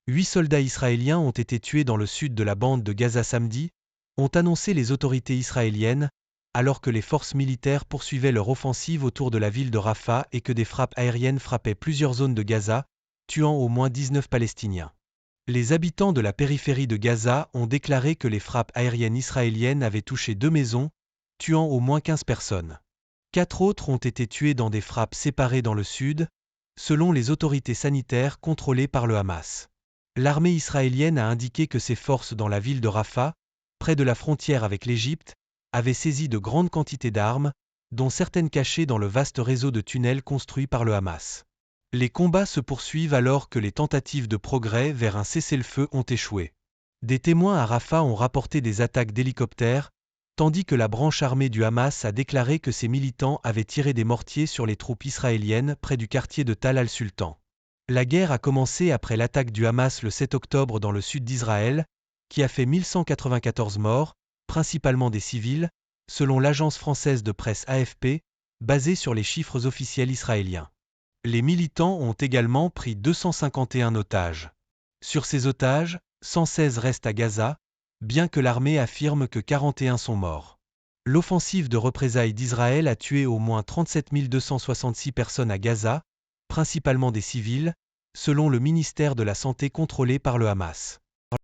8 soldats israéliens ont été tués dans le sud de la bande de Gaza samedi, ont annoncé les autorités israéliennes, alors que les forces militaires poursuivaient leur offensive autour de la ville de Rafah et que des frappes aériennes frappaient plusieurs zones de Gaza, tuant au moins 19 Palestiniens. Les habitants de la périphérie de Gaza ont déclaré que les frappes aériennes israéliennes avaient touché 2 maisons, tuant au moins 15 personnes. 4 autres ont été tués dans des frappes séparées dans le sud, selon les autorités sanitaires contrôlées par le Hamas. L'armée israélienne a indiqué que ses forces dans la ville de Rafah, près de la frontière avec l'Égypte, avaient saisi de grandes quantités d'armes, dont certaines cachées dans le vaste réseau de tunnels construits par le Hamas. Les combats se poursuivent alors que les tentatives de progrès vers un cessez-le-feu ont échoué. Des témoins à Rafah ont rapporté des attaques d'hélicoptères, tandis que la branche armée du Hamas a déclaré que ses militants avaient tiré des mortiers sur les troupes israéliennes près du quartier de Tal al-Sultan. La guerre a commencé après l'attaque du Hamas le 7 octobre dans le sud d'Israël, qui a fait 1194 morts, principalement des civils, selon l'agence française de presse AFP, basée sur les chiffres officiels israéliens. Les militants ont également pris 251 otages. Sur ces otages, 116 restent à Gaza, bien que l'armée affirme que 41 sont morts. L'offensive de représailles d'Israël a tué au moins 37 266 personnes à Gaza, principalement des civils, selon le ministère de la Santé contrôlé par le Hamas.